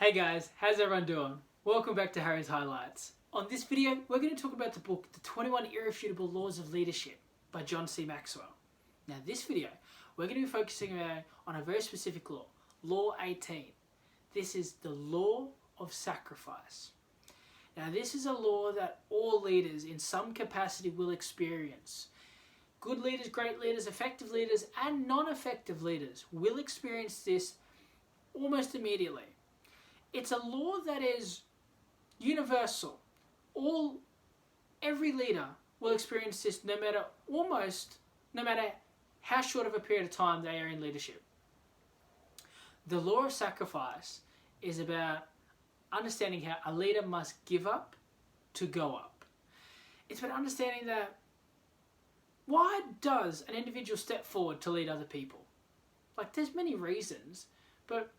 Hey guys, how's everyone doing? Welcome back to Harry's Highlights. On this video, we're going to talk about the book, The 21 Irrefutable Laws of Leadership by John C. Maxwell. Now this video, we're going to be focusing on a very specific law, Law 18. This is the law of sacrifice. Now this is a law that all leaders in some capacity will experience. Good leaders, great leaders, effective leaders, and non-effective leaders will experience this almost immediately. It's a law that is universal. Every leader will experience this no matter how short of a period of time they are in leadership. The law of sacrifice is about understanding how a leader must give up to go up. It's about understanding that why does an individual step forward to lead other people? Like, there's many reasons, but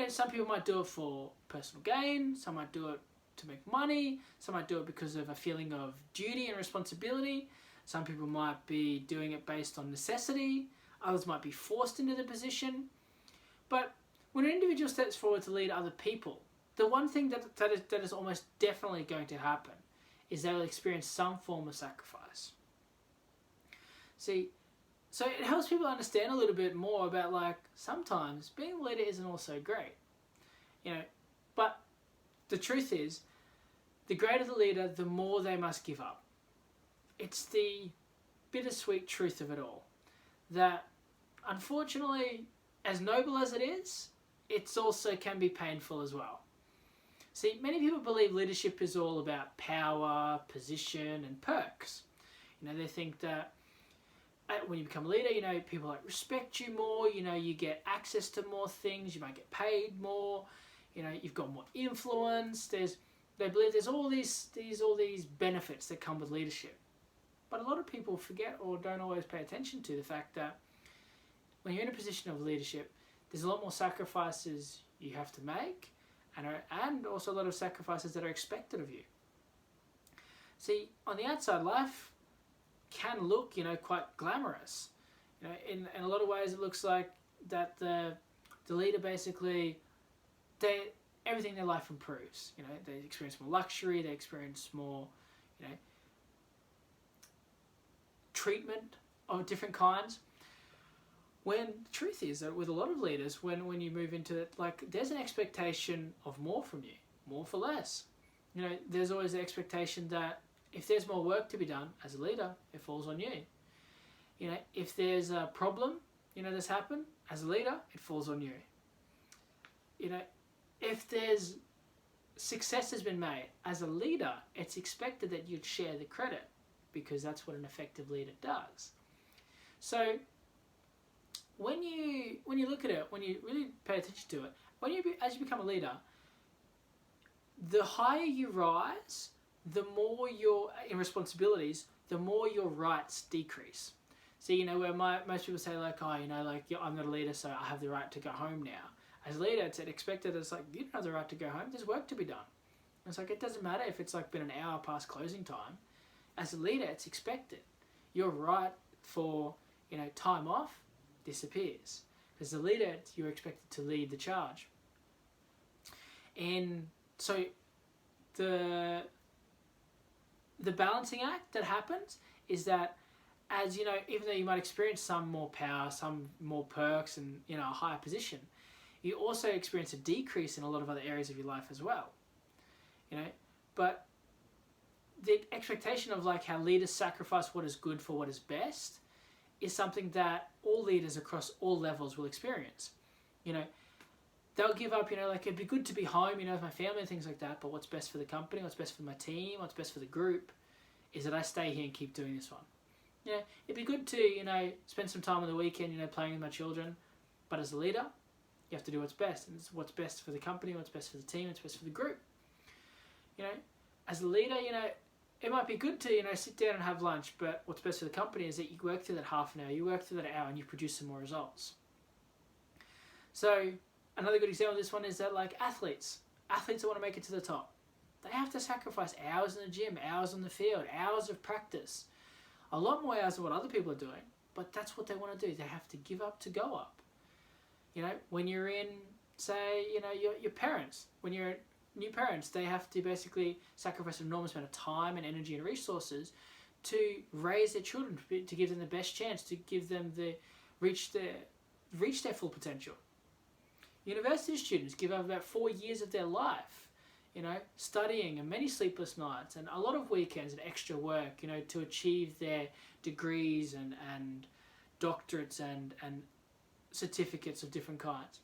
some people might do it for personal gain, some might do it to make money, some might do it because of a feeling of duty and responsibility, some people might be doing it based on necessity, others might be forced into the position. But when an individual steps forward to lead other people, the one thing that is almost definitely going to happen is they will experience some form of sacrifice. See, so it helps people understand a little bit more about, like, sometimes being a leader isn't also great, but the truth is, the greater the leader, the more they must give up. It's the bittersweet truth of it all, that unfortunately, as noble as it is, it also can be painful as well. See, many people believe leadership is all about power, position, and perks. They think that when you become a leader, people respect you more, you get access to more things, you might get paid more, you've got more influence. They believe there's all these benefits that come with leadership. But a lot of people forget or don't always pay attention to the fact that when you're in a position of leadership, there's a lot more sacrifices you have to make, and also a lot of sacrifices that are expected of you. See, on the outside, life can look, quite glamorous. In a lot of ways, it looks like that the leader basically, everything in their life improves. They experience more luxury, they experience more, treatment of different kinds. When the truth is that with a lot of leaders, when you move into it, there's an expectation of more from you, more for less. There's always the expectation that if there's more work to be done as a leader, it falls on you. If there's a problem, that's happened, as a leader, it falls on you. If there's success has been made, as a leader, it's expected that you'd share the credit, because that's what an effective leader does. So when you look at it, when you really pay attention to it, as you become a leader, the higher you rise, the more you're in responsibilities, the more your rights decrease. See, where most people say, I'm not a leader, so I have the right to go home now. As a leader, it's expected. It's you don't have the right to go home. There's work to be done. It's it doesn't matter if it's been an hour past closing time. As a leader, it's expected. Your right for time off disappears. As a leader, you're expected to lead the charge. And so the balancing act that happens is that, as even though you might experience some more power, some more perks, and a higher position, you also experience a decrease in a lot of other areas of your life as well. But the expectation of how leaders sacrifice what is good for what is best is something that all leaders across all levels will experience. They'll give up, it'd be good to be home, with my family and things like that, but what's best for the company, what's best for my team, what's best for the group is that I stay here and keep doing this one. It'd be good to, spend some time on the weekend, playing with my children, but as a leader, you have to do what's best, and it's what's best for the company, what's best for the team, what's best for the group. As a leader, it might be good to, sit down and have lunch, but what's best for the company is that you work through that half an hour, you work through that hour, and you produce some more results. So another good example of this one is that athletes that want to make it to the top, they have to sacrifice hours in the gym, hours on the field, hours of practice, a lot more hours than what other people are doing, but that's what they want to do. They have to give up to go up. When you're in say, your parents, when you're new parents, they have to basically sacrifice an enormous amount of time and energy and resources to raise their children, to give them the best chance, to give them reach their full potential. University students give up about 4 years of their life, studying and many sleepless nights and a lot of weekends and extra work, to achieve their degrees and doctorates and certificates of different kinds.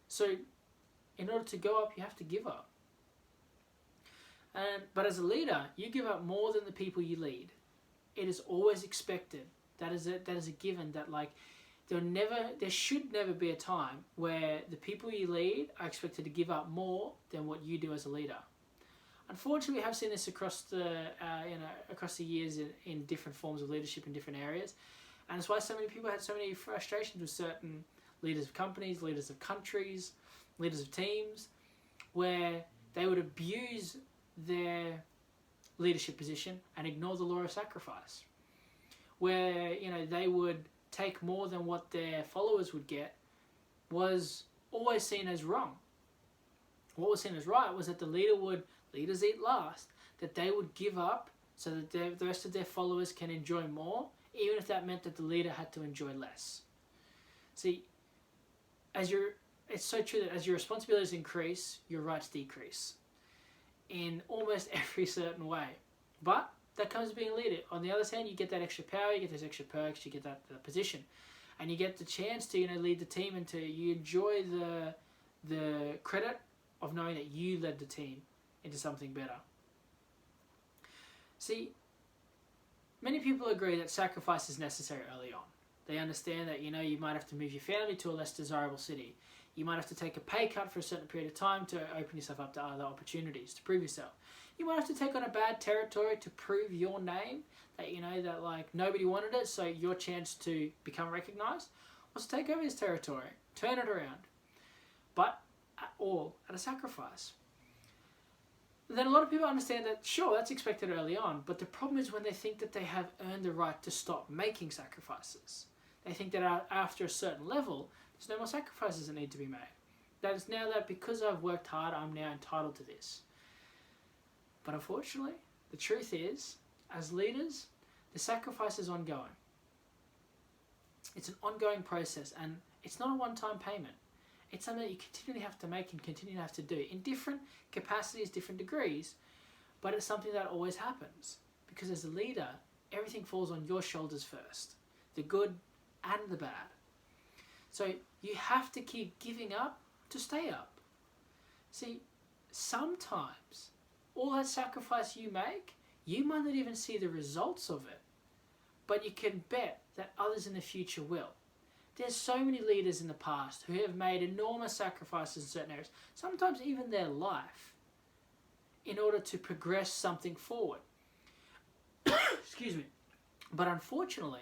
So in order to go up, you have to give up. But as a leader, you give up more than the people you lead. It is always expected. That is a given, that there should never be a time where the people you lead are expected to give up more than what you do as a leader. Unfortunately, we have seen this across the years in different forms of leadership in different areas, and it's why so many people had so many frustrations with certain leaders of companies, leaders of countries, leaders of teams, where they would abuse their leadership position and ignore the law of sacrifice, where they would take more than what their followers would get, was always seen as wrong. What was seen as right was that leaders eat last, that they would give up so that the rest of their followers can enjoy more, even if that meant that the leader had to enjoy less. See, it's so true that as your responsibilities increase, your rights decrease in almost every certain way. But that comes with being a leader. On the other hand, you get that extra power, you get those extra perks, you get that position, and you get the chance to lead the team, and you enjoy the credit of knowing that you led the team into something better. See, many people agree that sacrifice is necessary early on. They understand that you might have to move your family to a less desirable city. You might have to take a pay cut for a certain period of time to open yourself up to other opportunities, to prove yourself. You might have to take on a bad territory to prove your name, that nobody wanted it, so your chance to become recognized was to take over this territory, turn it around, but all at a sacrifice. Then a lot of people understand that, sure, that's expected early on, but the problem is when they think that they have earned the right to stop making sacrifices. They think that after a certain level, there's no more sacrifices that need to be made. That it's now that because I've worked hard, I'm now entitled to this. But unfortunately, the truth is, as leaders, the sacrifice is ongoing. It's an ongoing process, and it's not a one-time payment. It's something that you continually have to make and continue to have to do in different capacities, different degrees, but it's something that always happens. Because as a leader, everything falls on your shoulders first, the good and the bad. So you have to keep giving up to stay up. See, sometimes all that sacrifice you make, you might not even see the results of it, but you can bet that others in the future will. There's so many leaders in the past who have made enormous sacrifices in certain areas, sometimes even their life, in order to progress something forward. Excuse me. But unfortunately,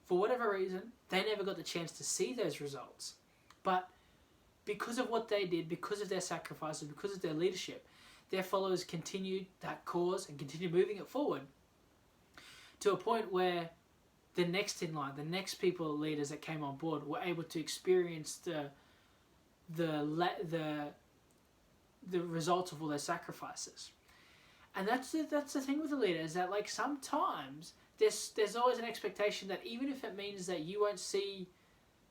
for whatever reason, they never got the chance to see those results. But because of what they did, because of their sacrifices, because of their leadership, their followers continued that cause and continued moving it forward to a point where the next in line, the next leaders that came on board were able to experience the results of all their sacrifices. And that's the thing with the leader, is that sometimes there's always an expectation that even if it means that you won't see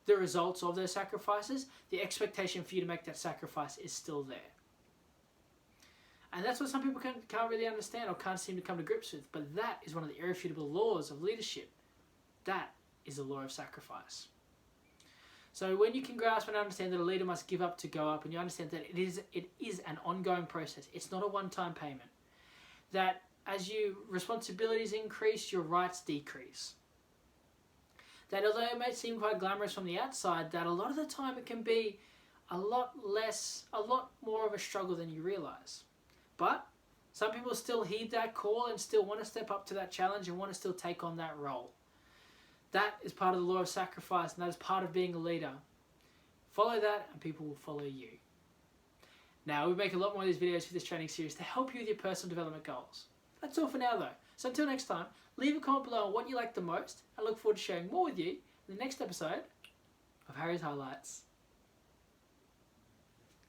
the results of their sacrifices, the expectation for you to make that sacrifice is still there. And that's what some people can't really understand or can't seem to come to grips with. But that is one of the irrefutable laws of leadership. That is the law of sacrifice. So when you can grasp and understand that a leader must give up to go up, and you understand that it is an ongoing process, it's not a one-time payment, that as your responsibilities increase, your rights decrease. That although it may seem quite glamorous from the outside, that a lot of the time it can be a lot more of a struggle than you realise. But some people still heed that call and still want to step up to that challenge and want to still take on that role. That is part of the law of sacrifice, and that is part of being a leader. Follow that and people will follow you. Now, we make a lot more of these videos for this training series to help you with your personal development goals. That's all for now though. So until next time, leave a comment below on what you like the most. I look forward to sharing more with you in the next episode of Harry's Highlights.